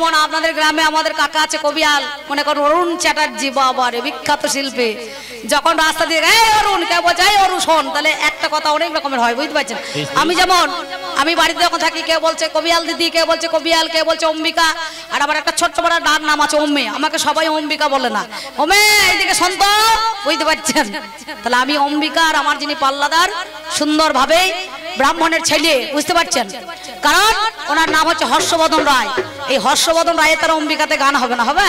যেমন আপনাদের গ্রামে আমাদের কাকা আছে কবিয়াল, মনে করুন অরুণ চ্যাটার্জি, বাবারে বিখ্যাত শিল্পী। যখন রাস্তা দিয়ে এই অরুণ কে বলছে, এই অরুণ শোন, তাহলে একটা কথা অনেক রকমের হয়, বুঝতে পারছেন? আমি যেমন আমি বাড়িতে যখন থাকি, কে বলছে কবিয়াল দিদি, কে বলছে কবিয়াল, কে বলছে অম্বিকা, আর আমার একটা ছোট্ট বড় ডাক নাম আছে অম্মে। আমাকে সবাই অম্বিকা বলে না, ওমে এইদিকে সন্ত, বুঝতে পারছেন? তাহলে আমি অম্বিকা, আর আমার যিনি পাল্লাদার সুন্দরভাবে ব্রাহ্মণের ছেলে, বুঝতে পারছেন? কারণ ওনার নাম হচ্ছে হর্ষবর্ধন রায়। এই হর্ষবর্ধন রায় তার অম্বিকাতে গান হবে না? হবে।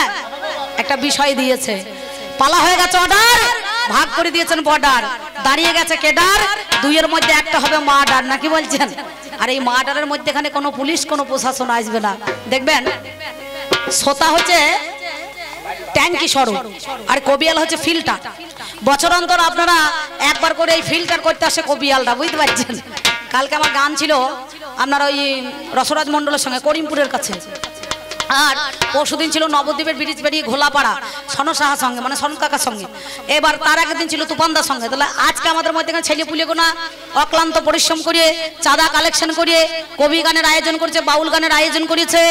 একটা বিষয় দিয়েছে, পালা হয়ে গেছে অর্ডার, ভাগ করে দিয়েছেন বর্ডার, দাঁড়িয়ে গেছে কেডার, দুইয়ের মধ্যে একটা হবে মার্ডার, নাকি বলছেন? আর এই মার্ডারের মধ্যে এখানে কোনো পুলিশ কোনো প্রশাসন আসবে না। দেখবেন শ্রোতা হচ্ছে ট্যাঙ্কি স্বরূপ, আর কবিয়াল হচ্ছে ফিল্টার। বছর অন্তর আপনারা একবার করে এই ফিল্টার করতে আসে কবিয়ালটা, বুঝতে পারছেন? কালকে আমার গান ছিল আপনার ওই রসরাজ মন্ডলের সঙ্গে করিমপুরের কাছে, আর পরশুদিন ছিল নবদ্বীপের ব্রিজ বেরিয়ে ঘোলাপাড়া সন সাহার সঙ্গে, মানে সন কাকার সঙ্গে। এবার তার আগের দিন ছিল তুফানদার সঙ্গে। তাহলে আজকে আমাদের মধ্যে ছেলে পুলেগুনা অক্লান্ত পরিশ্রম করে চাঁদা কালেকশন করে কবি গানের আয়োজন করেছে, বাউল গানের আয়োজন করেছে।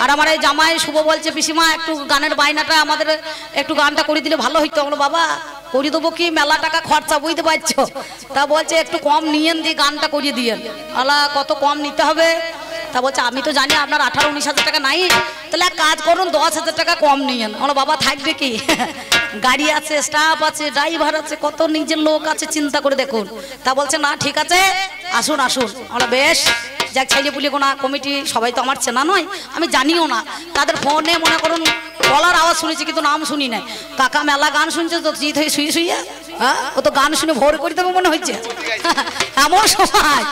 আর আমার এই জামাই শুভ বলছে, পিসিমা একটু গানের বাইনাটা আমাদের একটু গানটা করে দিলে ভালো হইতো। আমরা বাবা করে দেবো কি, মেলা টাকা খরচা, বুঝতে পারছো? তা বলছে একটু কম নিয়েন, দিয়ে গানটা করিয়ে দিয়েন। আলা কত কম নিতে হবে? তা বলছে আমি তো জানি আপনার 18-19 হাজার টাকা নাই, তাহলে এক কাজ করুন 10,000 টাকা কম নিয়েন। আমার বাবা থাকবে কি, গাড়ি আছে, স্টাফ আছে, ড্রাইভার আছে, কত নিজের লোক আছে, চিন্তা করে দেখুন। তা বলছে না ঠিক আছে, আসুন আসুন। আমরা বেশ যাক, ছেলে পুলে গোনা কমিটি সবাই তো আমার চেনা নয়, আমি জানিও না। তাদের ফোনে মনে করুন বলার আওয়াজ শুনেছি, কিন্তু নাম শুনি নাই। কাকা মেলা গান শুনছে তো জিত হয়ে শুয়ে শুয়ে, হ্যাঁ ও তো গান শুনে ভোর করে দেবে মনে হচ্ছে। এমন সময়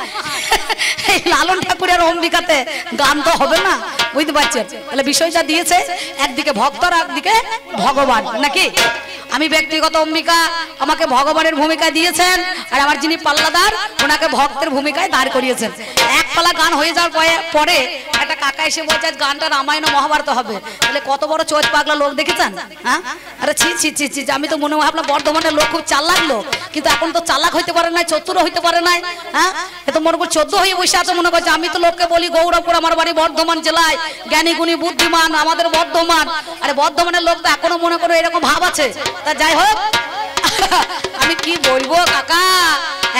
এই লালন ঠাকুরের অম্বিকাতে গান তো হবে না, বুঝতে পারছেন? তাহলে বিষয়টা দিয়েছে একদিকে ভক্ত আর একদিকে ভগবান, নাকি? আমি ব্যক্তিগত অম্বিকা, আমাকে ভগবানের ভূমিকা দিয়েছেন, আর আমার যিনি পাল্লাদার ওনাকে ভক্তের ভূমিকায় দাঁড় করিয়েছেন। এক পালা গান হয়ে যাওয়ার পরে একটা কাকা এসে বলছে গানটা রামায়ণ মহাভারত হবে। তাহলে কত বড় চোখ পাগলা লোক দেখেছেন? হ্যাঁ, আরে ছি ছি ছি ছি, আমি তো মনে হয় আপনার বর্ধমানের লোক খুব চালাক লোক, কিন্তু এখন তো চালাক হইতে পারে না, চতুরও হইতে পারে না। হ্যাঁ, এ তো মনে কর 14 হয়ে বসে আছে মনে করছে। আমি তো লোককে বলি গৌরবপুর আমার বাড়ি বর্ধমান জেলায়, জ্ঞানী গুণী বুদ্ধিমান আমাদের বর্ধমান। আরে বর্ধমানের লোক তো এখনো মনে করো এরকম ভাব আছে। তা যাই হোক, আমি কি বলবো কাকা,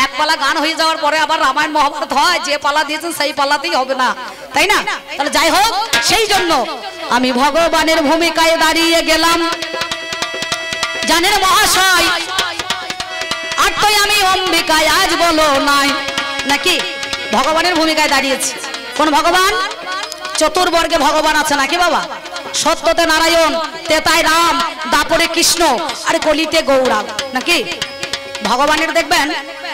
এক পালা গান হয়ে যাওয়ার পরে আবার রামায়ণ মহাভারত হয়, যে পালা দিয়েছেন সেই পালাতেই হবে না, তাই না? তাহলে যাই হোক, সেই জন্য আমি ভগবানের ভূমিকায় দাঁড়িয়ে গেলাম। জানেন মহাশয়, আর তো আমি অম্বিকায় আজ বলো নাই, নাকি ভগবানের ভূমিকায় দাঁড়িয়েছি। কোন ভগবান? চতুর্বর্গে ভগবান আছে নাকি বাবা? সত্যতে নারায়ণ, তেতায় রাম, দাপরে কৃষ্ণ, আর কলিতে গৌরাম, নাকি? ভগবানের দেখবেন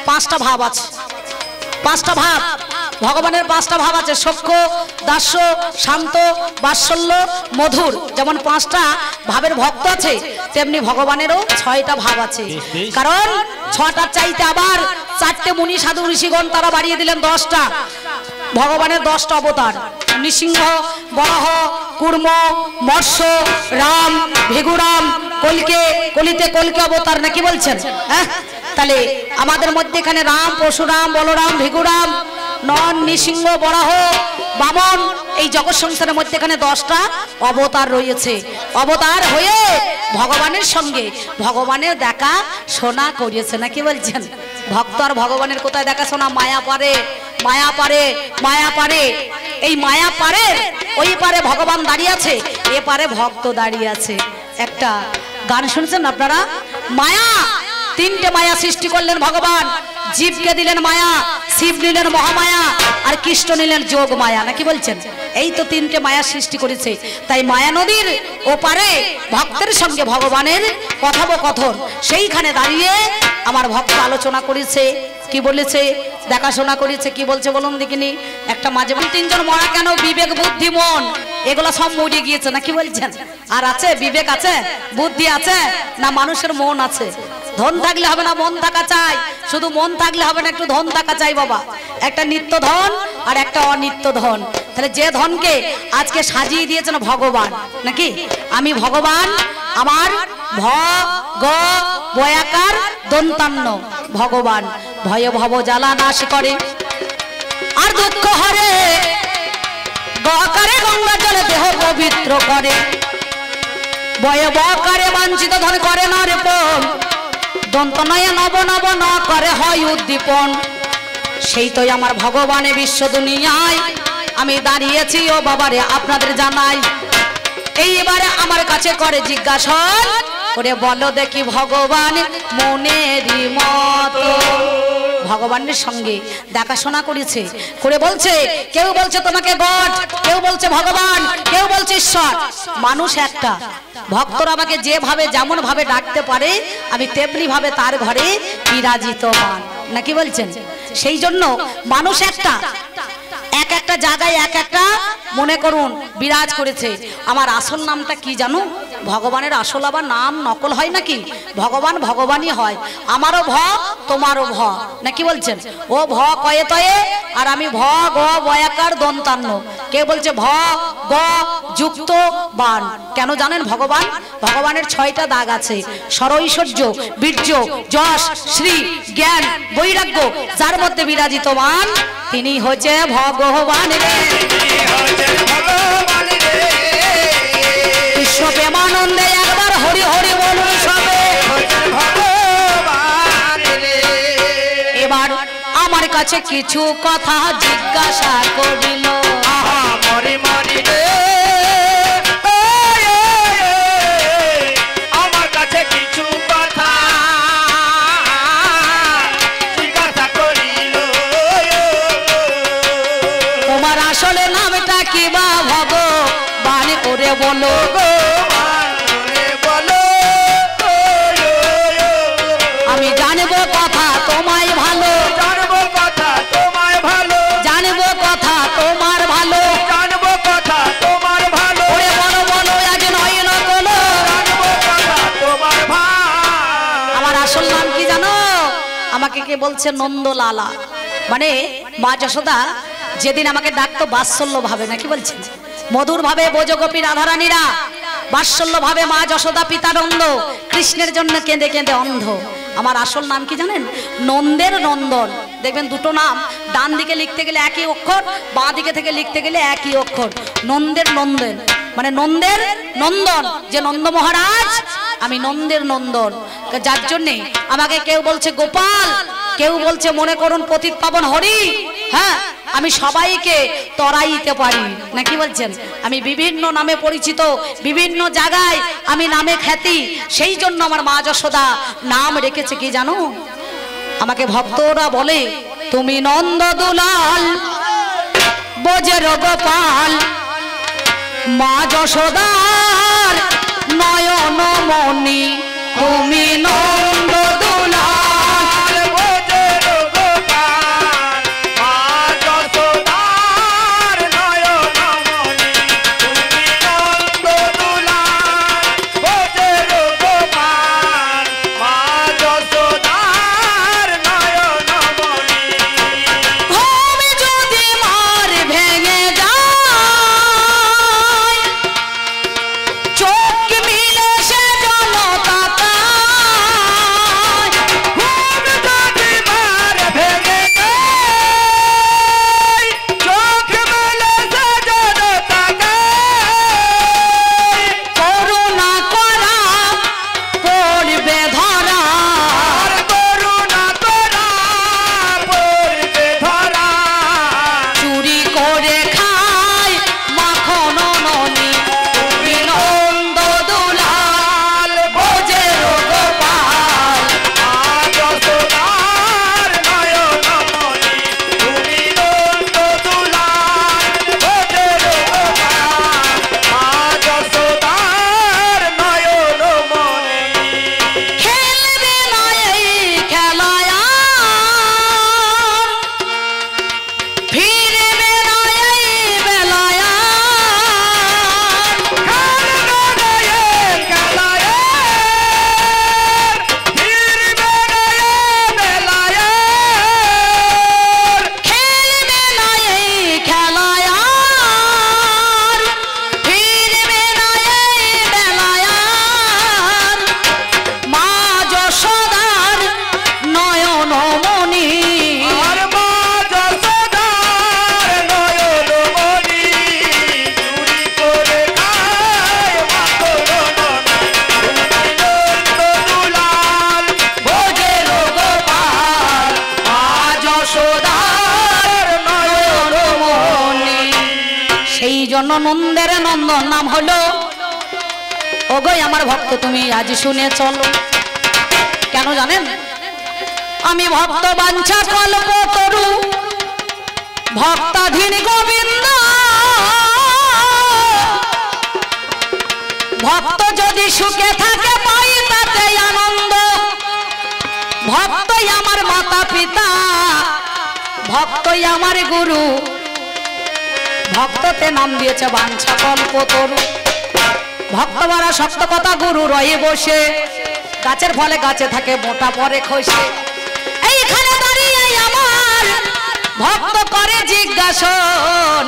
5টা ভাব আছে। 5টা ভাব ভগবানের, 5টা ভাব আছে। সখ্য, দাস্য, শান্ত, বাৎসল্য, মধুর। যেমন 5টা ভাবের ভক্ত আছে, তেমনি ভগবানেরও 6টা ভাব আছে। কারণ 6টার চাইতে আবার 4টে মুনি সাধু ঋষিগণ তারা বাড়িয়ে দিলেন 10টা। ভগবানের 10টা অবতার, নৃসিংহ, বরাহ, কুর্ম, মৎস্য, রাম, ভিগুরাম, কলিতে কলকে অবতার, নাকি বলছেন? হ্যাঁ, তাহলে আমাদের মধ্যে এখানে রাম, পরশুরাম, বলরাম, ভিগুরাম, নন, নৃসিংহ, বরাহ, বামন, এই জগৎ সংসারের মধ্যে এখানে 10টা অবতার রয়েছে। অবতার হয়ে ভগবানের সঙ্গে ভগবানের দেখা শোনা করিয়েছে, নাকি বলছেন? ভক্ত আর ভগবানের কোথায় দেখা শোনা? মায়া পারে, মায়া পারে, মায়া পারে। এই মায়া পারে, ওই পারে ভগবান দাঁড়িয়ে আছে, এ পারে ভক্ত দাঁড়িয়ে আছে। একটা গান শুনছেন আপনারা? মায়া, 3টে মায়া সৃষ্টি করলেন ভগবান। জীবকে দিলেন মায়া, শিব নিলেন মহামায়া, আর কৃষ্ণ নিলেন যোগ মায়া, নাকি বলছেন? এই তো 3টে মায়া সৃষ্টি করেছে। তাই মায়া নদীর ওপারে ভক্তের সঙ্গে ভগবানের কথোপকথন, সেইখানে দাঁড়িয়ে আমার ভক্ত আলোচনা করেছে। কি বলেছে? দেখাশোনা করেছে। কি বলছে বলুন দেখিনি? একটা মাঝে 3জন মরা কেন? বিবেক, বুদ্ধি, মন, এগুলো সব মরে গিয়েছে, নাকি বলছেন? আর আছে বিবেক, আছে বুদ্ধি, আছে না মানুষের মন আছে? ধন থাকলে হবে না, মন থাকা চাই। শুধু মন থাকলে হবে না, একটু ধন থাকা চাই বাবা। একটা নিত্য ধন আর একটা অনিত্য ধন। তাহলে যে ধনকে আজকে সাজিয়ে দিয়েছেন ভগবান, নাকি? আমি ভগবান, আমার ভ গ বয়াকার দন্তান্ন ভগবান, ভয় ভব জ্বালা নাশ করে আর দুঃখ হরে গকারে গঙ্গা জলে দেহ পবিত্র করে, বয়ে বকারে বাঞ্ছিত ধন করে না রে পণ, দন্ত নয় নব নব ন করে হয় উদ্দীপন। সেই তো আমার ভগবানে বিশ্ব দুনিয়ায় আমি দাঁড়িয়েছি ও বাবারে আপনাদের জানাই। এইবারে আমার কাছে করে জিজ্ঞাসা, ওরে বলো দেখি ভগবান মনেরই মতো। ভগবানের সঙ্গে দেখাশোনা করেছে, করে বলছে, কেউ বলছে তোমাকে গড, কেউ বলছে ভগবান, কেউ বলছে ঈশ্বর। মানুষ একটা, ভক্তরা আমাকে যেভাবে যেমন ভাবে ডাকতে পারে আমি তেমনি ভাবে তার ঘরে বিরাজিতমান, নাকি বলছেন? সেই জন্য মানুষ একটা, এক একটা জায়গায় এক একটা মনে করুন বিরাজ করেছে। আমার আসল নামটা কি জানো? ভগবানের আসল আবার নাম নকল হয় নাকি? ভগবান ভগবানই হয়। আমারও ভ তোমারও ভ, নাকি বলছেন? ও ভ কয়ে তয়ে আর আমি ভ গ বয়াকার দন্তান্ন। কে বলছে ভ গ যুক্ত বান। কেন জানেন? ভগবান, ভগবানের 6টা দাগ আছে, সরৈশ্বর্য, বীর্য, যশ, শ্রী, জ্ঞান, বৈরাগ্য। যার মধ্যে বিরাজিতমান তিনি হচ্ছে ভগবান রে, কৃষ্ণ প্রেমানন্দে একবার হরি হরি বলুন সবে। এবার আমার কাছে কিছু কথা জিজ্ঞাসা করিল, আমার কাছে কিছু কথা জিজ্ঞাসা করিল, তোমার আসলে নামটা কি বা ভগবান ওরে বলো, আমি জানবো কথা তোমায় ভালো, জানবো কথা তোমায় ভালো, জানবো কথা তোমার ভালো, জানবো কথা তোমার ভালো, ওরে বলো বলো আজ নয় না বলো, জানবো কথা তোমার ভালো। আমার আসল নাম কি জানো? আমাকে কে বলছে নন্দলালা, মানে মা যশোদা যেদিন আমাকে ডাকতো বাৎসল্য ভাবে, নাকি বলছেন? মধুর ভাবে ব্রজগোপী রাধারানীরা বাৎসল্য ভাবে মা যশোদা পিতানন্দ কৃষ্ণের জন্য কেঁদে কেঁদে অন্ধ। আমার আসল নাম কি জানেন? নন্দের নন্দন। দেখবেন দুটো নাম ডান দিকে লিখতে গেলে একই অক্ষর, বাঁ দিকে থেকে লিখতে গেলে একই অক্ষর। নন্দের নন্দন মানে নন্দের নন্দন, যে নন্দ মহারাজ, আমি নন্দের নন্দন। যার জন্যে আমাকে কেউ বলছে গোপাল, কেউ বলছে মনে করুন পতিত পাবন হরি। হ্যাঁ, আমি সবাইকে তরাইতে পারি, নাকি বলছেন? আমি বিভিন্ন নামে পরিচিত, বিভিন্ন জায়গায় আমি নামে খ্যাতি। সেই জন্য আমার মা যশোদা নাম রেখেছে কি জানো? আমাকে ভক্তরা বলে তুমি নন্দ দুলাল বজের গোপাল, মা যশোদার নয়ন মণি, তুমি নন্দ দুলাল। চোখ মিলে সে জলতা শোনো নন্দের নন্দন নাম হলো ওগো আমার ভক্ত তুমি আজ শুনে চলো। কেন জানেন? আমি ভক্ত বাঞ্ছা কল্প তরু ভক্তাধীন গোবিন্দ, ভক্ত যদি সুখে থাকে পাই তাতে আনন্দ। ভক্তই আমার মাতা পিতা, ভক্তই আমার গুরু, ভক্ততে নাম দিয়েছে বাঞ্ছা কল্প তরু। ভক্ত বড় শক্ত কথা, গুরু রয়ে বসে, গাছের ফলে গাছে থাকে মোটা পরে খসে। এইখানে দাঁড়িয়ে আমার ভক্ত করে জিজ্ঞাসন,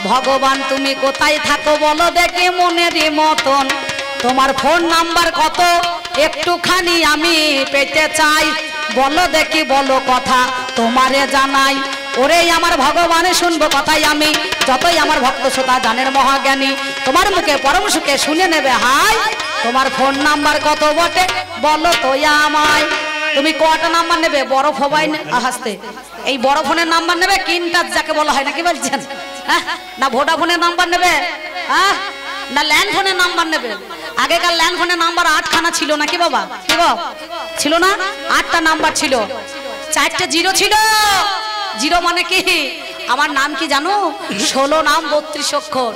ভগবান তুমি কোথায় থাকো বলো দেখে মনের মতন। তোমার ফোন নাম্বার কত একটুখানি আমি পেতে চাই, বলো দেখি বলো কথা তোমারে জানাই। ওরে আমার ভগবানে শুনবো কথাই আমি, যতই আমার ভক্ত শ্রোতা জানের মহাজ্ঞানী। তোমার মুখে পরম সুখে শুনে নেবে হাই, তোমার ফোন নাম্বার কত বটে বলো তো আমায়। তুমি কটা নাম্বার নেবে? বড় ফোবাই হাসতে এই বড় ফোনের নাম্বার নেবে, কিনটাচ যাকে বলা হয় নাকি বলছেন, না ভোডাফোনের নাম্বার নেবে, না ল্যান্ড ফোনের নাম্বার নেবে? আগেকার ল্যান্ড ফোনের নাম্বার 8খানা ছিল নাকি বাবা? কি গো ছিল না? 8টা নাম্বার ছিল, 4টে জিরো ছিল। জিরো মানে কি? আমার নাম কি জানো? 16 নাম 32 অক্ষর।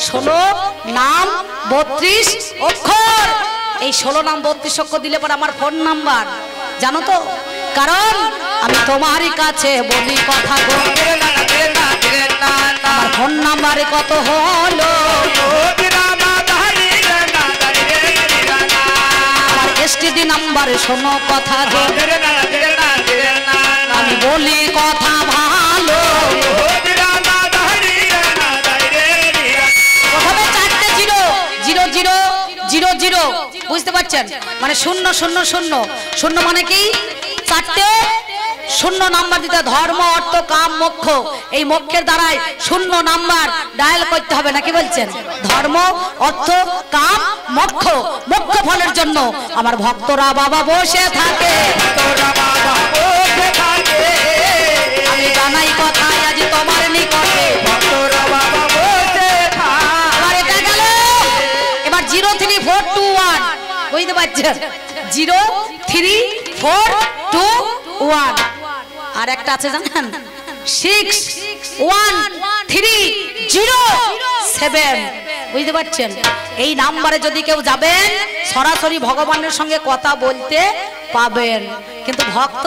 16 নাম 32 অক্ষর। এই 16 নাম 32 অক্ষর দিলে পরে আমার ফোন নাম্বার, জানো তো? কারণ আমি তোমারই কাছে বলি কথা গো, আমার ফোন নাম্বারে কত হলো, আমার এসটিডি নাম্বারে শোনো কথা গো, আমি বলি কথা ভালো। প্রথমে 4টে জিরো, 00000, বুঝতে পারছেন? মানে 00000 মানে কি? 4টে শূন্য নাম্বার দিতে, ধর্ম অর্থ কাম মোক্ষ, এই মোক্ষের দ্বারাই 0 নাম্বার ডায়াল করতে হবে নাকি বলছেন? ধর্ম অর্থ কাম মোক্ষ, মোক্ষ ফলের জন্য আমার ভক্তরা বাবা বসে থাকে। আমি জানাই কথাই আজ তোমার নিকটে, ভক্তরা বাবা বসে থাকে। এবার এটা গেল, এবার 03421, বুঝতে পারছেন? 03421। আর একটা আছে জানেন, 613007, বুঝতে পারছেন? এই নাম্বারে যদি কেউ যাবেন সরাসরি ভগবানের সঙ্গে কথা বলতে পাবেন। কিন্তু ভক্ত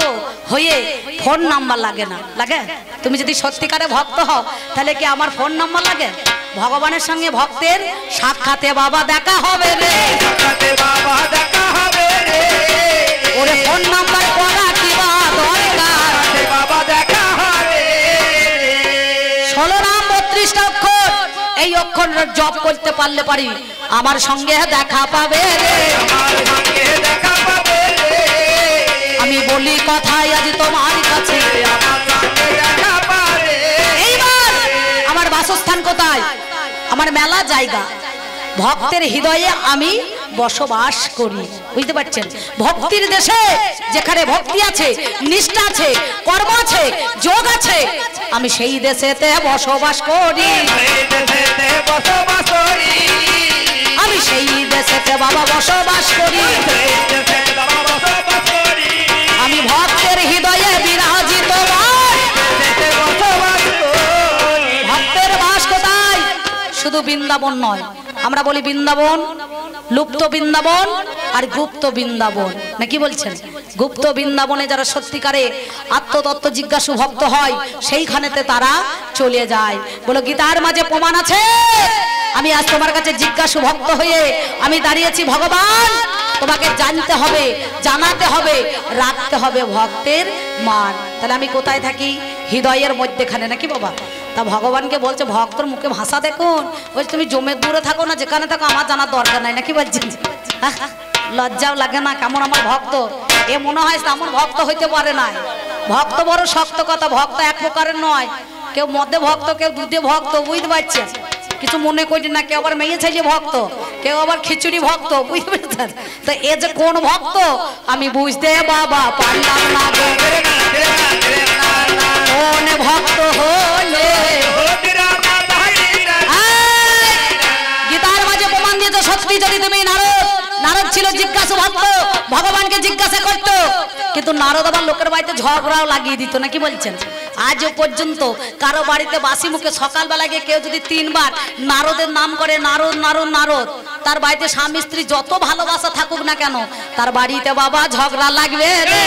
হয়ে ফোন নাম্বার লাগে না, লাগে? তুমি যদি সত্যিকারে ভক্ত হও তাহলে কি আমার ফোন নাম্বার লাগে? ভগবানের সঙ্গে ভক্তের সাক্ষাতে বাবা দেখা হবে রে, বাবা দেখা হবে রে। ওরে ফোন নাম্বার করা কি বা দরকার, বাবা দেখা হবে। 16 নাম 32টা অক্ষর, এই অক্ষর জপ করতে পারলে পারি আমার সঙ্গে দেখা পাবে রে, আমার সঙ্গে দেখা পাবে রে। আমি বলি কথাই আজ তোমার কাছে, আমার সঙ্গে দেখা পাবে। এইবার আমার বাসস্থান কোথায়? আমার মেলা জায়গা, ভক্তের হৃদয়ে আমি বসবাস করি, বুঝতে পারছেন? ভক্তির দেশে যেখানে ভক্তি আছে, নিষ্ঠা আছে, কর্ম আছে, যোগ আছে, আমি সেই দেশেতে বসবাস করি, আমি সেই দেশেতে বাবা বসবাস করি। আমি ভক্তের হৃদয়ে বিরাজিত, ভক্তের বাস কোথায়? শুধু বৃন্দাবন নয়, আমরা বলি বৃন্দাবন, লুপ্ত বৃন্দাবন আর গুপ্ত বৃন্দাবন, নাকি বলছেন? গুপ্ত বৃন্দাবনে যারা সত্যিকারে আত্মতত্ত্ব জিজ্ঞাসু ভক্ত হয় সেইখানেতে তারা চলে যায়। বলো গীতার মাঝে প্রমাণ আছে। আমি আজ তোমার কাছে জিজ্ঞাসু ভক্ত হয়ে আমি দাঁড়িয়েছি। ভগবান তোমাকে জানতে হবে, জানাতে হবে, রাখতে হবে ভক্তের মান। তাহলে আমি কোথায় থাকি? হৃদয়ের মধ্যেখানে, নাকি বাবা? তা ভগবানকে বলছে ভক্তর মুখে ভাষা দেখুন, বলছে তুমি জমে দূরে থাকো না যেখানে থাকো আমার জানার দরকার নাই, নাকি বলছেন? লজ্জাও লাগে না? কেমন আমার ভক্ত, এ মনে হয় তেমন ভক্ত হইতে পারে না। ভক্ত বড় শক্ত কথা, ভক্ত এক প্রকারের নয়, কেউ মধ্যে ভক্ত, কেউ দুধে ভক্ত, বুঝতে পারছেন? কিছু মনে করি না, কেউ আবার মেয়ে ছেলে ভক্ত, কেউ আবার খিচুড়ি ভক্ত, বুঝতে পেরেছেন? তো এ যে কোন ভক্ত আমি বুঝতে বাবা পারলাম না। কোন ভক্ত হলে পরিস্থিতি যদি তুমি নারদ ছিল জিজ্ঞাসা ভক্ত, ভগবানকে জিজ্ঞাসা করতো, কিন্তু নারদ আবার লোকের বাড়িতে ঝগড়াও লাগিয়ে দিত না, কি বলছেন? আজও পর্যন্ত কারো বাড়িতে বাসি মুখে সকালবেলা গিয়ে কেউ যদি 3 বার নারদের নাম করে, নারদ নারদ নারদ, তার বাড়িতে স্বামী স্ত্রী যত ভালোবাসা থাকুক না কেন, তার বাড়িতে বাবা ঝগড়া লাগবে রে,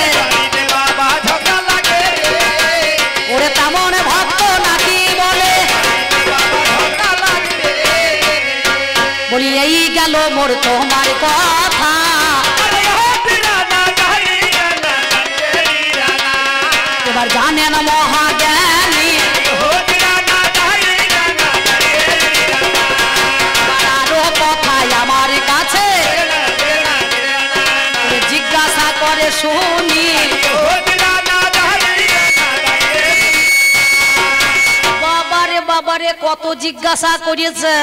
বাবা ঝগড়া লাগে ওরে তেমন ভক্ত নাকি বলে। বলি এই গেল মোর তোমার কথা, এবার জানেন মহাজ্ঞানী আরো কথায় আমার কাছে জিজ্ঞাসা করে শুনি। বাবারে বাবারে কত জিজ্ঞাসা করিয়েছে,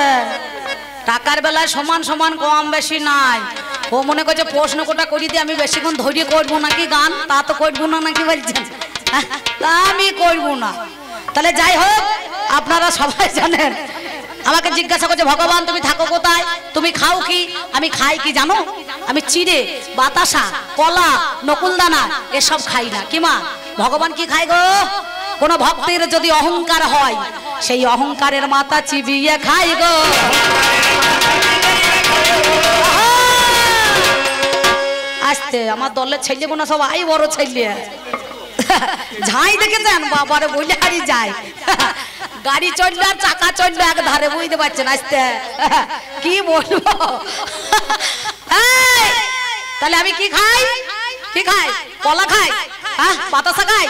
টাকার বেলায় সমান সমান কম বেশি নাই। ও মনে করছে প্রশ্ন কোটা করি দিয়ে আমি বেশিক্ষণ ধৈর্য করবো নাকি গান, তা তো করবো না নাকি বলছেন, তা আমি করবো না। তাহলে যাই হোক, আপনারা সবাই জানেন আমাকে জিজ্ঞাসা করছে ভগবান তুমি থাকো কোথায়, তুমি খাও কি? আমি খাই কি জানো? আমি চিড়ে, বাতাসা, কলা, নকুলদানা এসব খাই না। কি মা, ভগবান কি খায় গো? কোন ভক্তের যদি অহংকার হয়, সেই অহংকারের মাথা চিবিয়ে খাই গো। আসতে আমার দলের ছেলে বোনা সব আই বড় ছেলে ঝাই দেখেছেন, বাবারে বলে হারিয়ে যায়, গাড়ি চললে আর চাকা চললে এক ধারে, বুঝতে পারছেন? আসতে কি বলবো। তাহলে আমি কি খাই? কি খাই? কলা খাই, হ্যাঁ বাতাসা খাই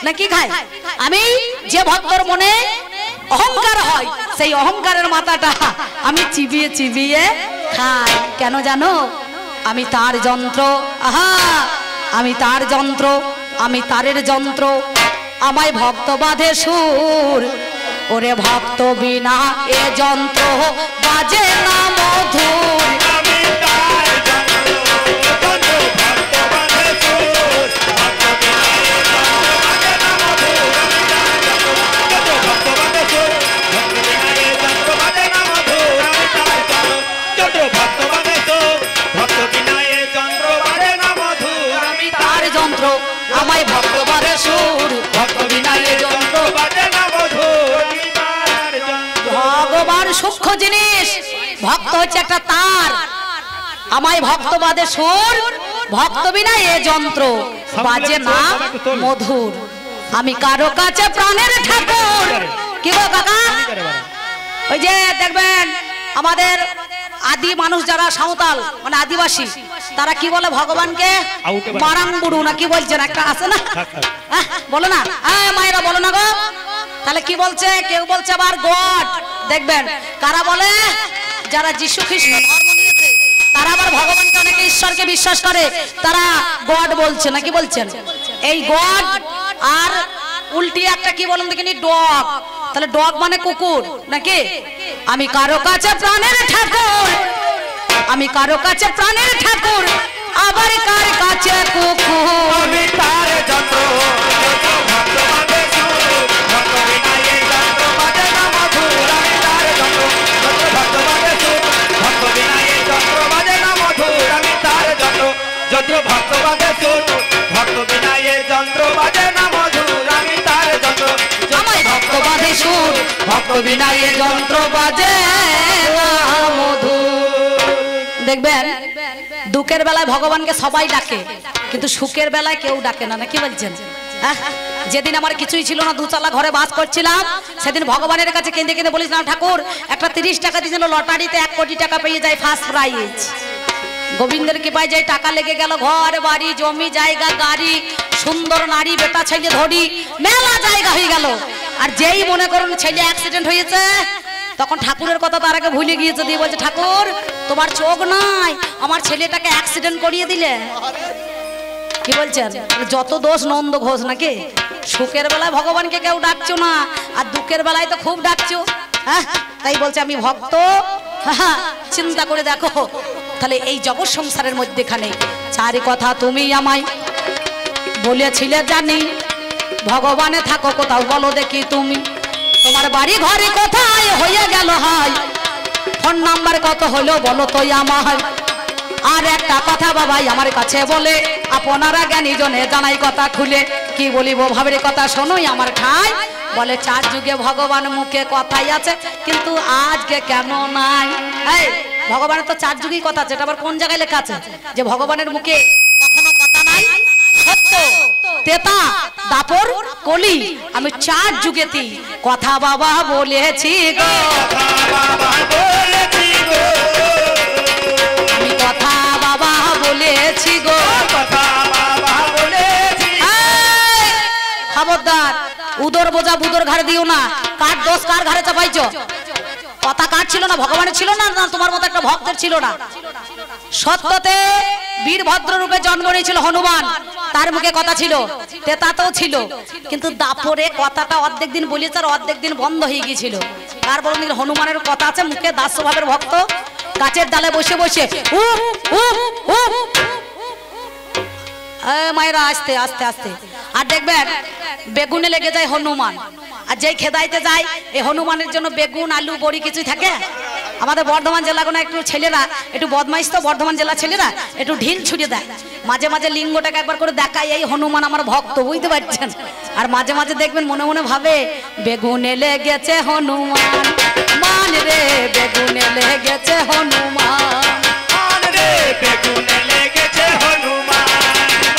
না কি খাই? আমি যে ভক্তর মনে অহংকার হয়, সেই অহংকারের মাথাটা আমি চিবিয়ে চিবিয়ে খাই। কেন জানো? আমি তার যন্ত্র, আহা আমি তার যন্ত্র, আমি তারের যন্ত্র, আমায় ভক্ত বাঁধে সুর, ওরে ভক্ত বিনা এ যন্ত্র বাজে না মধুর। আমায় ভক্ত বারে সুর, ভক্ত বিনা এ যন্ত্র বাজে না মধুর। ভগবান সূক্ষ্ম জিনিস, ভক্ত হচ্ছে একটা তার। আমায় ভক্ত বাদে সুর, ভক্ত বিনা এ যন্ত্র বাজে না মধুর। আমি কারো কাছে প্রাণের ঠাকুর। কি গো কাকা, ওই যে দেখবেন আমাদের আদি মানুষ যারা সাঁওতাল মানে আদিবাসী, তারা কি বলে ভগবানকে? মারাং বুড়ু না কি বলছেন, একটা আছে না, বলো না মায়েরা, বলো না গো। তাহলে কি বলছে? কেউ বলছে আবার গড। দেখবেন কারা বলে? যারা যিশু খ্রিস্ট ধর্ম নিয়েছে, তারা আবার ভগবানকে অনেকে ঈশ্বরকে বিশ্বাস করে, তারা গড বলছে না কি বলছেন? এই গড আর উল্টি একটা কি বলেন দেখিনি, ডগ। তাহলে ডগ মানে কুকুর নাকি? আমি কারো কাছে প্রাণের ঠাকুর, আমি কারো কাছে প্রাণের ঠাকুর, আবার কার কাছে কুকুর। আমি তার যন্ত্র, ভক্ত বাঁধে সুর, ভক্ত বিনা এ যন্ত্র বাজে না মধুর। আমি তার যন্ত্র, ভক্ত বাঁধে সুর, ভক্ত বিনা এ যন্ত্র বাজে না মধুর। আমি তার যন্ত্র, ভক্ত বাঁধে সুর, ভক্ত বিনা এ যন্ত্র বাজে না মধুর। আমি তার যন্ত্র, আমায় ভক্ত বাঁধে সুর, ভক্ত বিনা এ যন্ত্র বাজে না মধুর। দেখবেন দুঃখের বেলায় ভগবানকে সবাই ডাকে, কিন্তু সুখের বেলায় কেউ ডাকে না, নাকি বলছেন? যেদিন আমার কিছুই ছিল না, দুচালা ঘরে বাস করছিলাম, সেদিন ভগবানের কাছে কেঁদে কেঁদে বলেছিলাম, ঠাকুর একটা 30 টাকা দিয়েছিল লটারিতে 1 কোটি টাকা পেয়ে যায় ফার্স্ট প্রাইজ। গোবিন্দের কৃপায় যে টাকা লেগে গেল, ঘর বাড়ি জমি জায়গা গাড়ি, সুন্দর নারী বেটা ছেলে ধরি, মেলা জায়গা হয়ে গেল। আর যেই মনে করুন ছেলে অ্যাক্সিডেন্ট হয়েছে, তখন ঠাকুরের কথা তার আগে ভুলে গিয়েছে, দিয়ে বলছে ঠাকুর তোমার চোখ নাই, আমার ছেলেটাকে অ্যাক্সিডেন্ট করিয়ে দিলে। কি বলছেন? যত দোষ নন্দ ঘোষ নাকি? সুখের বেলায় ভগবানকে কেউ ডাকছো না, আর দুঃখের বেলায় তো খুব ডাকছো। হ্যাঁ, তাই বলছে আমি ভক্ত। চিন্তা করে দেখো, তাহলে এই জগৎ সংসারের মধ্যেখানে চারি কথা তুমি আমায় বলেছিলে জানি, ভগবানে থাকো কোথাও বলো দেখি তুমি, তোমার বাড়ি ঘরে কোথায় হয়ে গেল হাই, ফোন নাম্বার কত হলো বলো তো আমার। আর একটা কথা বাবাই আমার কাছে বলে, আপনারা জ্ঞানী জনে জানাই কথা খুলে, কি বলিব ভাবের কথা শোনোই আমার খাই। বলে চার যুগে ভগবান মুখে কথাই আছে, কিন্তু আজকে কেন নাই? এই ভগবানের তো চার যুগেই কথা আছে, এটা আবার কোন জায়গায় লেখা আছে যে ভগবানের মুখে কখনো কথা নাই? সত্য, তেতা, দাপর, কলি, আমি চার যুগেতে কথা বাবা বলেছি গো, আমি কথা বাবা বলেছি গো। খবরদার উদর বোঝা বুদর ঘাড়ে দিও না। কার দোষ কার ঘাড়ে চাপাইছো? কথা কার ছিল না? ভগবানের ছিল না, না তোমার মতো একটা ভক্তের ছিল না? সত্যতে বীরভদ্র রূপে জন্ম নিয়েছিল হনুমান, তার মুখে কথা ছিল, তেতাতেও ছিল, কিন্তু দাপরে কথাটা অর্ধেক দিন বলেছে আর অর্ধেক দিন বন্ধ হয়ে গিয়েছিল। কার বলুন? হনুমানের কথা আছে, মুখে দাস স্বভাবের ভক্ত, গাছের ডালে বসে বসে উপ উপ উপ। মায়েরা আস্তে আস্তে আস্তে। আর দেখবেন বেগুনে লেগে যায় হনুমান, আর যেই খেদাইতে যায় এই হনুমানের জন্য বেগুন আলু বড়ি কিছু থাকে। আমাদের বর্ধমান জেলা কোনো একটু ছেলেরা একটু বদমাইশ, তো বর্ধমান জেলা ছেলেরা একটু ঢিল ছুড়ে দেয়, মাঝে মাঝে লিঙ্গটাকে একবার করে দেখায় এই হনুমান আমার ভক্ত, বুঝতে পারছেন? আর মাঝে মাঝে দেখবেন মনে মনে ভাবে বেগুনে লেগেছে হনুমান, মান রে বেগুনে লেগেছে হনুমান, মান রে বেগুনে লেগেছে হনুমান,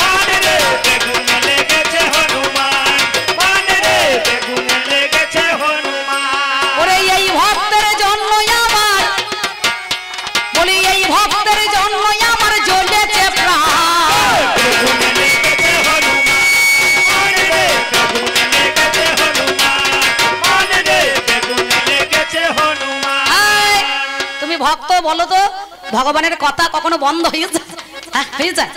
মান রে বেগুনে লেগেছে হনুমান, মান রে বেগুনে লেগেছে হনুমান। ওরে এই ভক্তের জন্য আমার, বলি এই ভক্তের জন্য আমার জ্বলেছে প্রাণ, বেগুনে লেগেছে হনুমান, মান রে বেগুনে লেগেছে হনুমান, মান রে বেগুনে লেগেছে হনুমান। তুমি ভক্ত বলো তো, ভগবানের কথা কখনো বন্ধ হয়ে যায়? হয়ে যায়?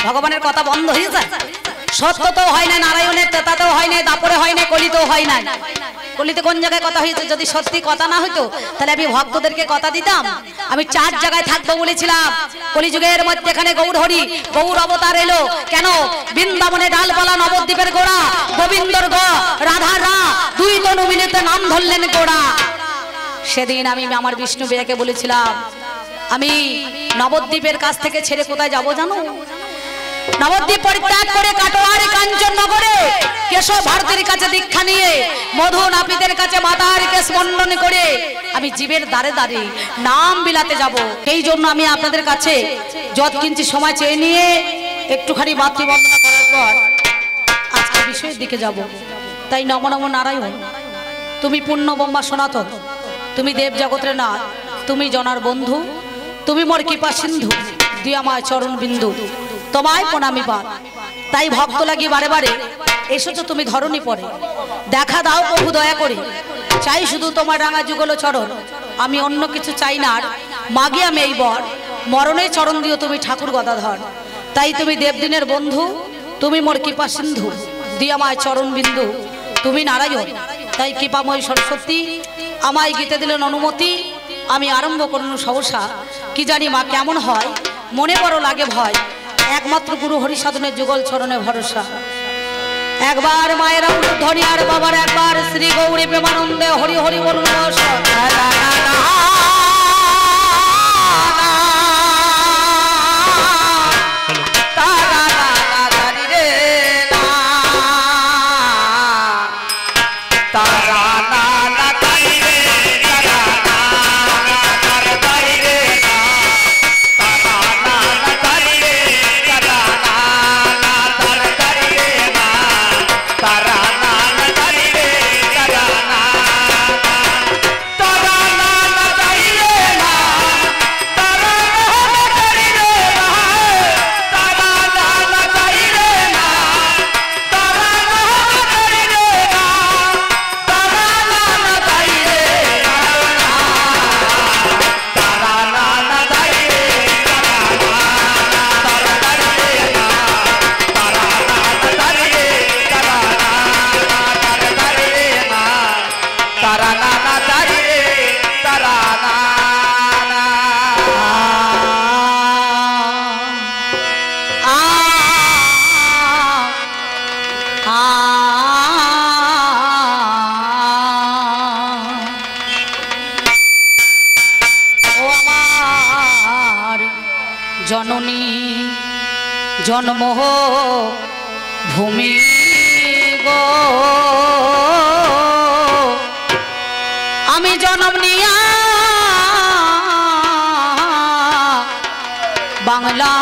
ভগবানের কথা বন্ধ হয়ে যায়? সত্য তো হয় না, নারায়ণের তেতাতেও হয় না, দাপরে হয় না, কলিতেও হয় না। কলিতে কোন জায়গায় কথা হয়েছে? যদি সত্যি কথা না হইতো তাহলে আমি ভক্তদেরকে কথা দিতাম। আমি চার জায়গায় থাকবো বলেছিলাম। কলিযুগের মধ্যে এখানে গৌর হরি, গৌর অবতার এলো কেন? বৃন্দাবনে ডালপালা নবদ্বীপের গোড়া, গোবিন্দর গ রাধা রা, দুই তনু মিলিতে নাম ধরলেন গোড়া। সেদিন আমি আমার বিষ্ণু বেয়াকে বলেছিলাম আমি নবদ্বীপের কাছ থেকে ছেড়ে কোথায় যাব জানো? নবদ্বীপ পরিত্যাগ করে কাটোয়ার কাঞ্চননগরে কেশব ভারতের কাছে দীক্ষা নিয়ে মধু নাপিতের কাছে মাতার কেশ মন্ডন করে আমি জীবের দ্বারে দ্বারে নাম বিলাতে যাব। এই জন্য আমি আপনাদের কাছে যত কিঞ্চি সময় চেয়ে নিয়ে একটুখানি মাতৃবন্দনা করার পর আজকে বিষয়ের দিকে যাব। তাই নম নম নারায়ণ, তুমি পূর্ণ ব্রহ্মা সনাতন, তুমি দেব জগতের নাথ, তুমি জনার বন্ধু, তুমি মোর কৃপা সিন্ধু, দিয়া আমায় চরণ বিন্দু, তোমায় প্রণামী পান। তাই ভক্ত লাগি বারে বারে এসেছো তুমি ধরণী পরে, দেখা দাও প্রভু দয়া করে, চাই শুধু তোমার রাঙা যুগল চরণ, আমি অন্য কিছু চাই না আর, মাগি আমি এই বর, মরণে চরণ দিও তুমি ঠাকুর গদাধর। তাই তুমি দেবদিনের বন্ধু, তুমি মোর কৃপা সিন্ধু, দিয়া আমায় চরণ বিন্দু, তুমি নারায়ণ। তাই কৃপাময় সরস্বতী আমায় গীতে দিলেন অনুমতি, আমি আরম্ভ করুন সহসা। কি জানি মা কেমন হয়, মনে বড় লাগে ভয়, একমাত্র গুরু হরি সাধনের যুগল চরণে ভরসা। একবার মায়েরা ধ্বনি আর বাবার একবার শ্রী গৌরী প্রেমানন্দে হরি হরি বলুন। তারা জননী জন্ম ভূমি গো আমি জন্ম নিয়া বাংলা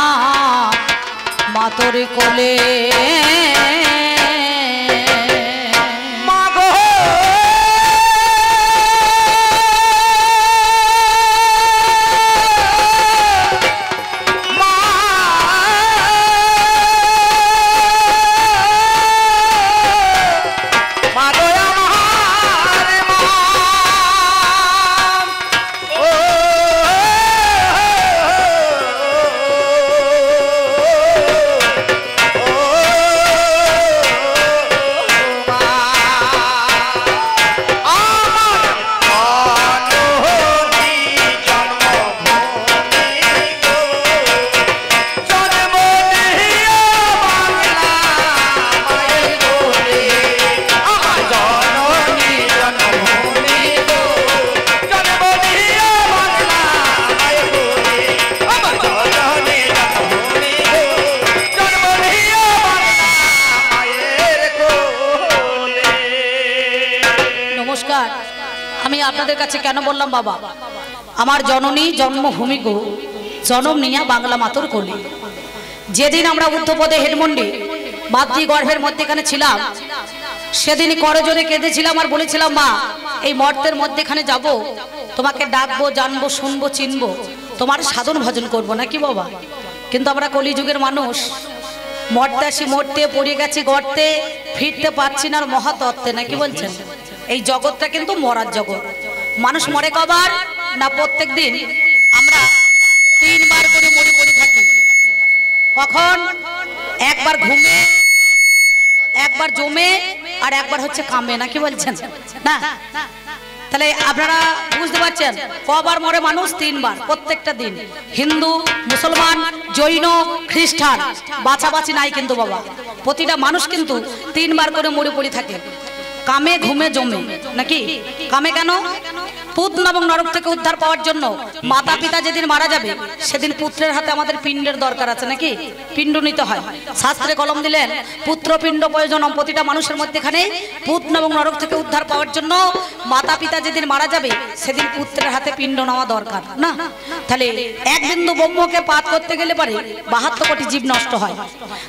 মাতর কোলে আমি আপনাদের কাছে কেন বললাম বাবা আমার জননী জন্মভূমি গো জনম নিয়া বাংলা মাতর কোলে যেদিন আমরা ঊর্ধ্বপদে হেডমন্ডি মাতৃগর্ভের মধ্যেখানে ছিলাম সেদিন করজোরে কেঁদেছিলাম আর বলেছিলাম মা এই মর্তের মধ্যেখানে যাব তোমাকে ডাকবো জানবো শুনবো চিনবো তোমার সাধন ভজন করবো নাকি বাবা কিন্তু আমরা কলিযুগের মানুষ মরতে আসি মরতে পড়ে গেছি গর্তে ফিরতে পারছি না আর মহাতত্ত্বে নাকি বলছেন এই জগৎটা কিন্তু মরার জগৎ মানুষ মরে কবার না প্রত্যেক দিন আমরা 3 বার করে মরে পড়ে থাকি কখন একবার ঘুমে একবার জমে আর একবার হচ্ছে কামে নাকি বলছেন না তাহলে আপনারা বুঝতে পারছেন কবার মরে মানুষ 3 বার প্রত্যেকটা দিন হিন্দু মুসলমান জৈন খ্রিস্টান বাছাবাছি নাই কিন্তু বাবা প্রতিটা মানুষ কিন্তু 3 বার করে মরে পড়ে থাকে কামে ঘুমে জমে নাকি কামে কেন পুত্র এবং নরক থেকে উদ্ধার পাওয়ার জন্য মাতা পিতা যেদিন মারা যাবে সেদিন পুত্রের হাতে আমাদের পিণ্ডের দরকার আছে নাকি পিণ্ড নিতে হয় শাস্ত্রে কলম দিলেন পুত্র পিণ্ড প্রয়োজন প্রতিটা মানুষের মধ্যেখানে পুত্র এবং নরক থেকে উদ্ধার পাওয়ার জন্য মাতা পিতা যেদিন মারা যাবে সেদিন পুত্রের হাতে পিণ্ড নেওয়া দরকার না তাহলে এক বিন্দু ব্রহ্মকে পাত করতে গেলে পারে 72 কোটি জীব নষ্ট হয়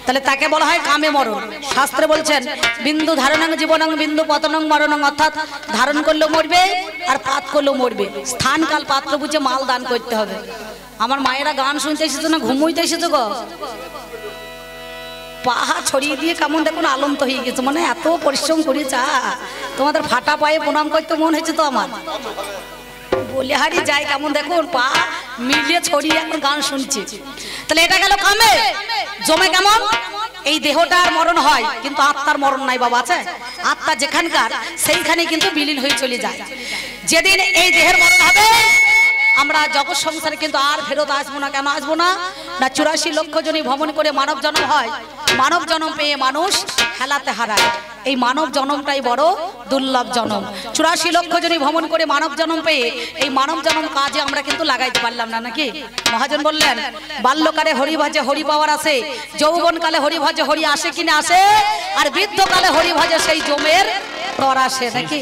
তাহলে তাকে বলা হয় কামে মরণ শাস্ত্রে বলছেন বিন্দু ধারণাং জীবনাং বিন্দু পতনং মরণং অর্থাৎ ধারণ করলেও মরবে আর পাত করলেও মরবে স্থান কাল পাত্র বুঝে মাল দান করতে হবে আমার মায়েরা গান শুনতে এসেছো না ঘুমোইতে এসেছো গো পাহা ছড়িয়ে দিয়ে কেমন দেখুন আলন্ত হয়ে গেছে মানে এত পরিশ্রম করি চা তোমাদের ফাটা পায়ে প্রণাম করতে মন হয়েছে তো আমার বলে হারি যাই কেমন দেখুন পা মিলিয়ে ছড়িয়ে এখন গান শুনছি তাহলে এটা গেল কামে জমে কেমন এই দেহটার মরণ হয় কিন্তু আত্মার মরণ নাই বাবা আছে আত্মা যেখানকার সেইখানে কিন্তু বিলীন হয়ে চলে যায় যেদিন এই দেহের মরণ হবে আমরা জগৎ সংসারে কিন্তু আর ফেরত আসবো না কেন আসবো না না 84 লক্ষ জনই ভ্রমণ করে মানব জন্ম হয় মানব জন্ম পেয়ে মানুষ হেলাতে হারায় এই মানব জন্মটাই বড় দুর্লভ জন্ম 84 লক্ষ জনই ভ্রমণ করে মানব জন্ম পেয়ে এই মানব জন্ম কাজে আমরা কিন্তু লাগাইতে পারলাম না নাকি মহাজন বললেন বাল্যকালে হরি ভজে হরি পাওয়ার আসে যৌবনকালে হরি ভজে হরি আসে কিনা আসে আর বৃদ্ধকালে হরি ভজে সেই জমের তর আসে নাকি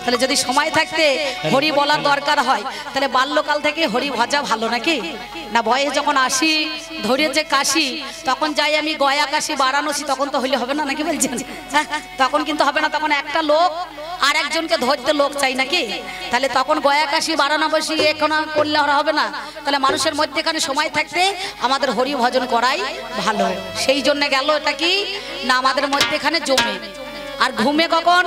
তাহলে যদি সময় থাকতে হরি বলার দরকার হয় তাহলে বাল্যকাল থেকে হরি ভজা ভালো নাকি না বয়স যখন আসি ধরেছে কাশি তখন যাই আমি গয়া কাশি বারাণসী তখন তো হইলে হবে না নাকি বলছেন তখন কিন্তু হবে না তখন একটা লোক আর একজনকে ধরতে লোক চাই নাকি তাহলে তখন গয়া কাশি বারাণসী এখন করলে হবে না তাহলে মানুষের মধ্যেখানে সময় থাকতে আমাদের হরি ভজন করাই ভালো সেই জন্য গেল এটা কি না আমাদের মধ্যেখানে জমে আর ঘুমে কখন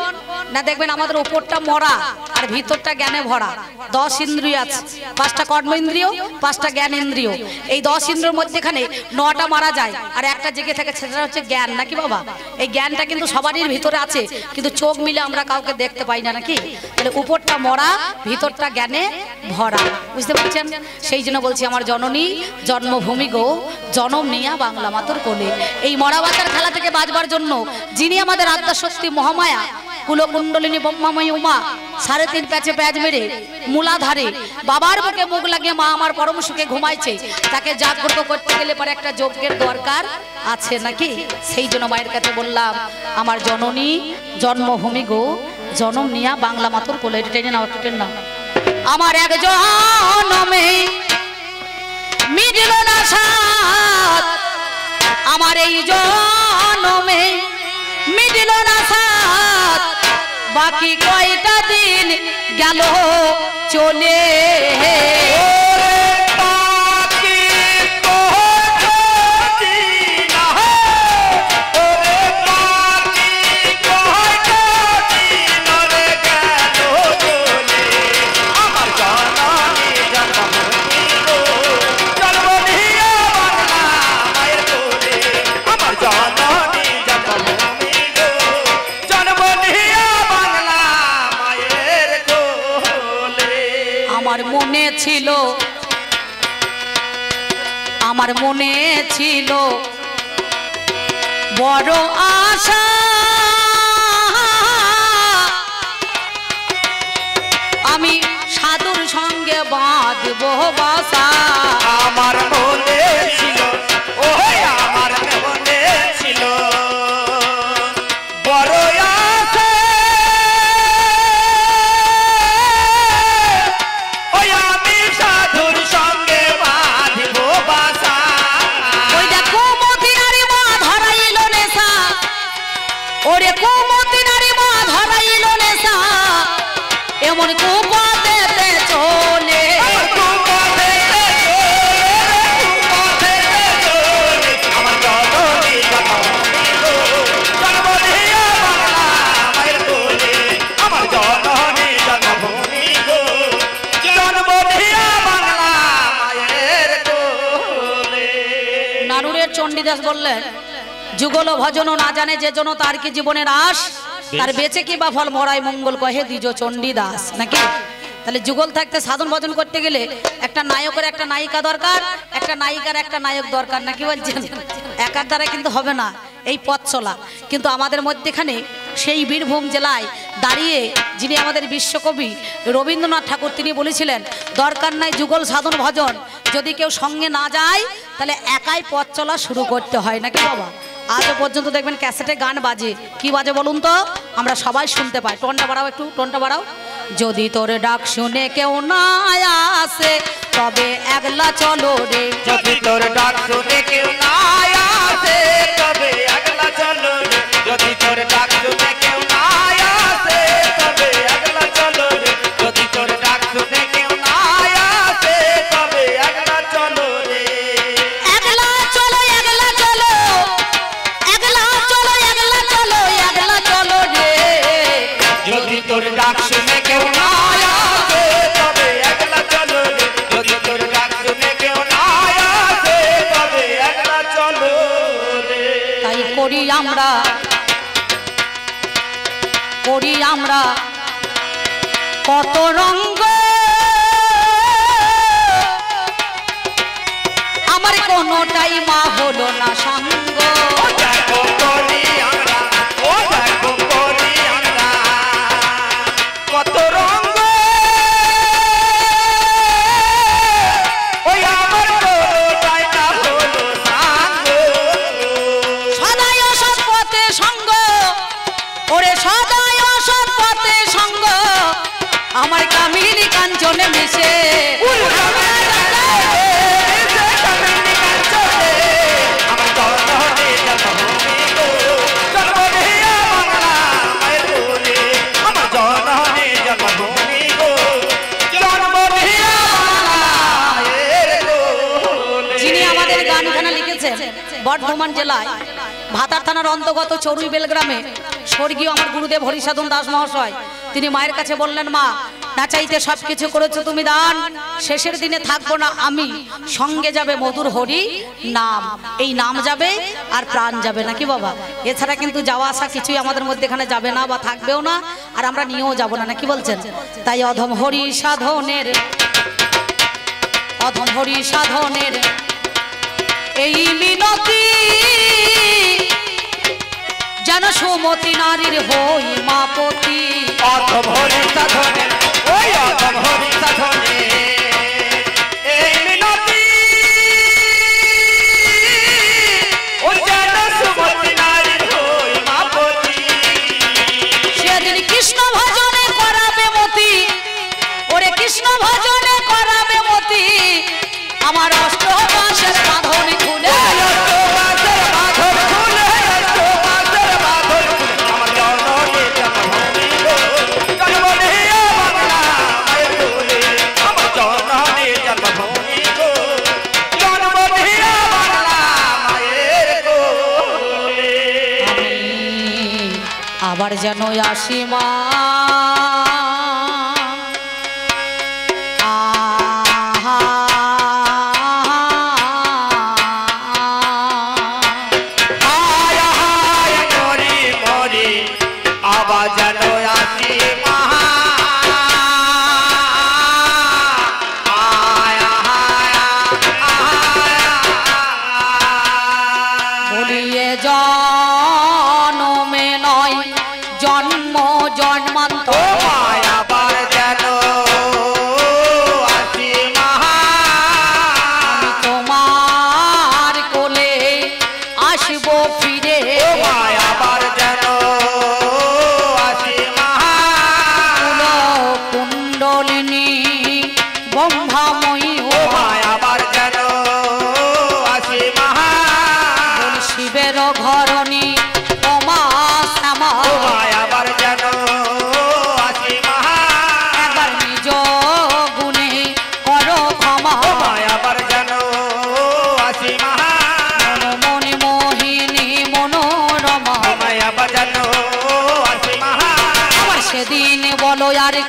না দেখবেন আমাদের উপরটা মরা আর ভিতরটা জ্ঞানে ভরা 10 ইন্দ্রিয় আছে 5টা কর্ম ইন্দ্রিয় 5টা জ্ঞান ইন্দ্রিয় এই 10 ইন্দ্রিয়ের মধ্যেখানে 9টা মারা যায় আর একটা জেগে থাকে সেটা হচ্ছে জ্ঞান নাকি বাবা এই জ্ঞানটা কিন্তু সবারই ভিতরে আছে কিন্তু চোখ মিলে আমরা কাউকে দেখতে পাই না নাকি তাহলে উপরটা মরা ভিতরটা জ্ঞানে ভরা বুঝতে পারছেন সেই জন্য বলছি আমার জননী জন্মভূমি গো জনম নিয়া বাংলা মাতর কোলে এই মরা বাঁচার খেলা থেকে বাঁচবার জন্য যিনি আমাদের আদ্যা শক্তি মহামায়া কুলকুণ্ডলিনী ব্রহ্মাময়ী উমা 3.5 প্যাচে প্যাচ মেরে মূলাধারে বাবার মুখে মুখ লাগিয়ে মা আমার পরম সুখে ঘুমাইছে, তাকে জাগ্রত করতে গেলে পরে একটা যজ্ঞের দরকার আছে নাকি? সেই জন্য মায়ের কাছে বললাম, আমার জননী জন্মভূমি গো, জনম নিয়া বাংলা মাতুর কোলে টেনে নাও, টেনে নাও। আমার এক জনমে মিটল না সাথ, আমার এই জনমে মিটল না সাথ, বাকি কয়টা দিন গেল চলে। আমার মনে ছিল বড় আশা, আমি সাধুর সঙ্গে বাঁধব বাসা। আমার মনে ছিল, ও আমার মনে ছিল বড় আশা, ওই আমি সাধুর সঙ্গে বাঁধব বাসা। ওই দেখো মতিনারি মা ধরাইল নেশা, ওরে কুমতিনারি মা ধরাইল নেশা, এমন কুপাতে চলে। চণ্ডীদাস বললেন, যুগল ভজন না জানে যে জন, তার কি জীবনের আশ, তার বেঁচে কি বা ফল, মরাই মঙ্গল কহে দ্বিজ চণ্ডীদাস নাকি? তাহলে যুগল থাকতে সাধন ভজন করতে গেলে একটা নায়কের একটা নায়িকা দরকার, একটা নায়িকার একটা নায়ক দরকার নাকি বলছেন? একার দ্বারা কিন্তু হবে না এই পথ চলা। কিন্তু আমাদের মধ্যেখানে সেই বীরভূম জেলায় দাঁড়িয়ে যিনি আমাদের বিশ্বকবি রবীন্দ্রনাথ ঠাকুর, তিনি বলেছিলেন, দরকার নাই যুগল সাধন ভজন, যদি কেউ সঙ্গে না যায় তাহলে একাই পথ চলা শুরু করতে হয় নাকি বাবা? আজও পর্যন্ত দেখবেন ক্যাসেটে গান বাজে, কি বাজে বলুন তো? আমরা সবাই শুনতে পাই। টোনটা বাড়াও, একটু টোনটা বাড়াও। যদি তোর ডাক শুনে কেউ না আসে তবে একলা চলো রে, যদি তোর ডাক শুনে কেউ না আসে তবে একলা চলো রে, যদি তোর ডাক শুনে কেউ না আসে তবে একলা চলো রে, যদি তোর ডাক শুনে কেউ না আসে তবে একলা চলো রে। একলা চলো, একলা চলো, একলা চলো, একলা চলো, একলা চলো রে, যদি তোর ডাক শুনে কেউ না আসে তবে একলা চলো রে, যদি তোর ডাক শুনে কেউ না আসে তবে একলা চলো রে। তাই করি আমরা, করি আমরা কত রঙ্গ, আমার কোনোটাই মা হলো না সঙ্গ। ও দেখো করি আমরা, ও দেখো করি আমরা কত রঙ্গ, ওই আমার কোনোটাই না হলো সাঙ্গ। সদাই অসৎ পথে সঙ্গ, ওরে সদাই অসৎ পথে সঙ্গ, আমার কামিনী কাঞ্চনে মিশে। যিনি আমাদের গানখানা লিখেছেন বর্ধমান জেলায় ভাতার থানার অন্তর্গত চড়ুই বেলগ্রামে স্বর্গীয় আমার গুরুদেব হরিসাধন দাস মহাশয়, তিনি মায়ের কাছে বললেন, মা না চাইতে সবকিছু করেছো তুমি দান, শেষের দিনে থাকবো না আমি, সঙ্গে যাবে মধুর হরি নাম, এই নাম যাবে আর প্রাণ যাবে নাকি বাবা? এছাড়া কিন্তু যাওয়া আসা কিছুই আমাদের মধ্যে এখানে যাবে না বা থাকবেও না, আর আমরা নিয়েও যাব না নাকি বলছেন? তাই অধম হরি সাধনের, অধম হরি সাধনের এই মিনতি, যেন সুমতি নারীর হই মাপতি অধম হরি সাধনে ওই অধম হরি সাধনে এই মিনতি ওই যেন সুমতি নারীর হই মাপতি সেদিন কৃষ্ণ ভজনে করাবে মতি ওরে কৃষ্ণ ভজনে করাবে মতি আমার অষ্টমাসের বাঁধন খুলে আবার যেন আসি মা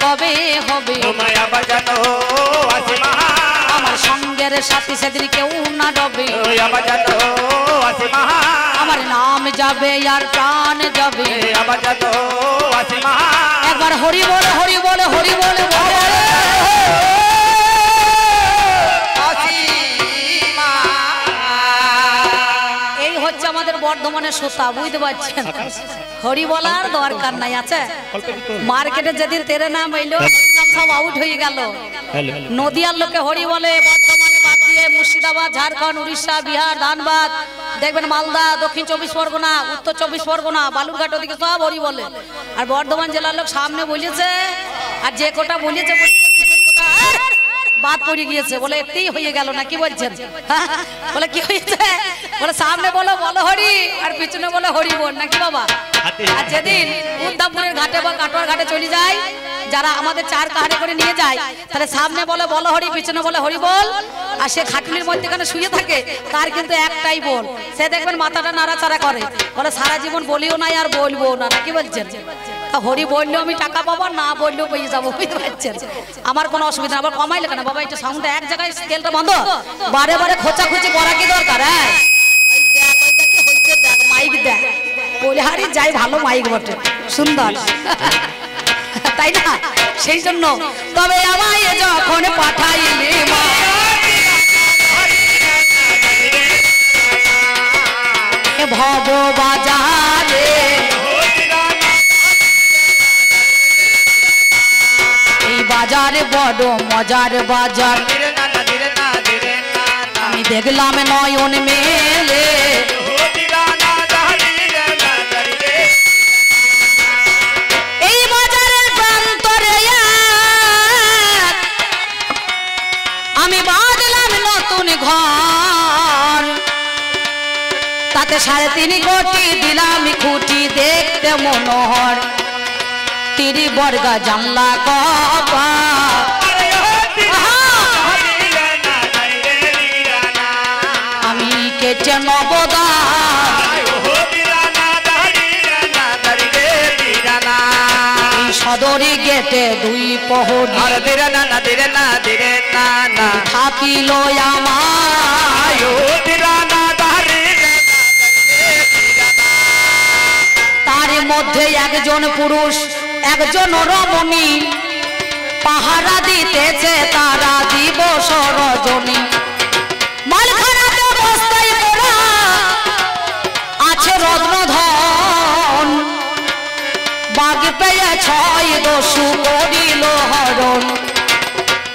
কবে হবে আমার সঙ্গের সাথী সেদিন কেউ না ডবে আমার নাম যাবে আর প্রাণ যাবে একবার হরি বল হরি বল হরি বল এই হচ্ছে আমাদের বর্ধমানের শ্রোতা বুঝতে পারছেন হরি বলার দরকার নাই আছে মার্কেটে যেদিন তেরে নাম এলো নাম সব আউট হয়ে গেল নদিয়ার লোকে হরি বলে বর্ধমানে বাদ দিয়ে মুর্শিদাবাদ ঝাড়খণ্ড উড়িষ্যা বিহার ধানবাদ দেখবেন মালদা দক্ষিণ 24 পরগনা উত্তর 24 পরগনা বালুরঘাট ওদিকে সব হরি বলে আর বর্ধমান জেলার লোক সামনে বলেছে আর যে কোটা বলেছে বাদ পড়ে গিয়েছে বলে এতেই হয়ে গেল না কি বলছেন বলে কি হয়েছে বলে সামনে বলো বলো হরি আর পিছনে বলে হরি বল নাকি বাবা আর যেদিন উদ্দামপুরের ঘাটে বা কাটোয়ার ঘাটে চলে যায় যারা আমাদের চার কাহারে করে নিয়ে যায় তাহলে সামনে বলে বলো হরি পিছনে বলে হরি বল আর সে খাটুলির মধ্যেখানে শুয়ে থাকে তার কিন্তু একটাই বল সে দেখবেন মাথাটা নাড়াচাড়া করে বলে সারা জীবন বলিও নাই আর বলবো না নাকি বলছেন হরি বললেও আমি টাকা পাবো না বললেও পেয়ে যাবো বুঝতে পারছেন আমার কোনো অসুবিধা আবার কমাইলে কেন বাবা একটু সাউন্ড এক জায়গায় স্কেলটা বন্ধ বারে বারে খোঁচাখুচি করা কি দরকার হ্যাঁ দেখ মাইক দেখ বলে হারি যাই ভালো মাইক বটে সুন্দর তাই না সেই জন্য তবে আমায় যখন পাঠাইলে মা ভব বাজারে এই বাজারে বড় মজার বাজার আমি দেখলাম নয়ন মেলে এই বাজারের প্রান্তরে আমি বাঁধলাম নতুন ঘর তাতে 3.5 কোটি দিলাম খুঁটি দেখতে মনোহর তিরি বর্গা জানলা কপা আমি কেটে নবদা সদরি গেটে 2 প্রহরী থাকিল আমার তার মধ্যে একজন পুরুষ একজন রমণী পাহারা দিতেছে তারা দিবস রজনী মালখানাতে বস্তায় পড়া আছে রত্নধর দস্যু করিল হরণ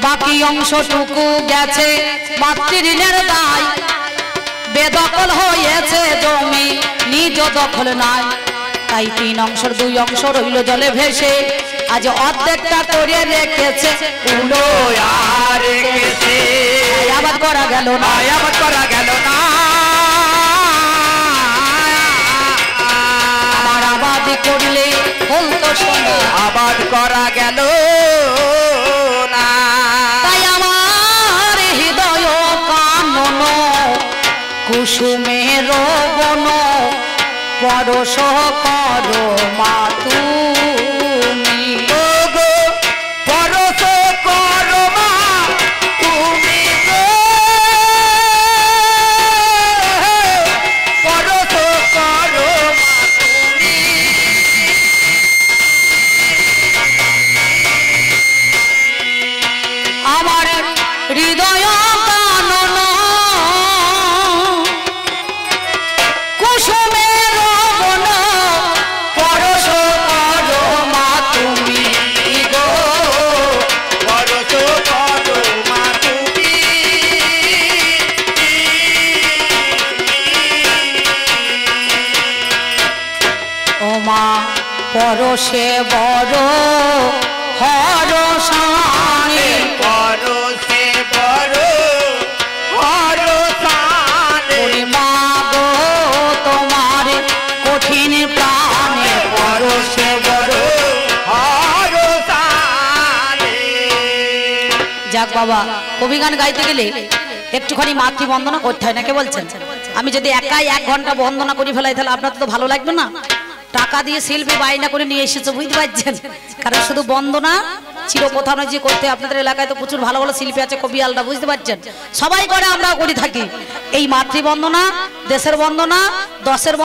বাকি অংশটুকু গেছে মাতৃঋণের দায় বেদখল হয়েছে জমি নিজ দখল নাই তাই 3 অংশের 2 অংশ রইল জলে ভেসে আজ অর্ধেকটা করে রেখেছে উলো আর রেখেছে আবাদ করা গেল না আবাদ করা গেল না আমার আবাদ করলে বলতো শোনা আবাদ করা গেল না তাই আমার হৃদয় কানন কুসুমের বন পরশ করো মা তুমি ওগো পরশ করো মা তুমি গো পরশ করো মা তুমি আমার হৃদয় কানন কুসুমের বন পরশ করো মা তুমি গো পরশ করো মা তুমি ও মা পরশে বড় হরসানে পরশে বড় হরসানে ওরে মা গো তোমার কঠিন প্রাণে পরশে বড় হরসানে যাক বাবা কবি গান গাইতে গেলে একটুখানি মাতৃবন্দনা করতে হয় না কে বলছেন আমি যদি একাই 1 ঘন্টা বন্দনা করি ফেলাই তাহলে আপনার তো ভালো লাগবে না টাকা দিয়ে শিল্পী বাইনা করে নিয়ে এসেছে বুঝতে পারছেন কারণ শুধু বন্দনা চিরপ্রধান যে করতে আপনাদের এলাকায় তো প্রচুর ভালো ভালো শিল্পী আছে কবিয়ালরা বুঝতে পারছেন সবাই করে আমরাও করি থাকি এই মাতৃবন্দনা দেশের বন্দনা দশের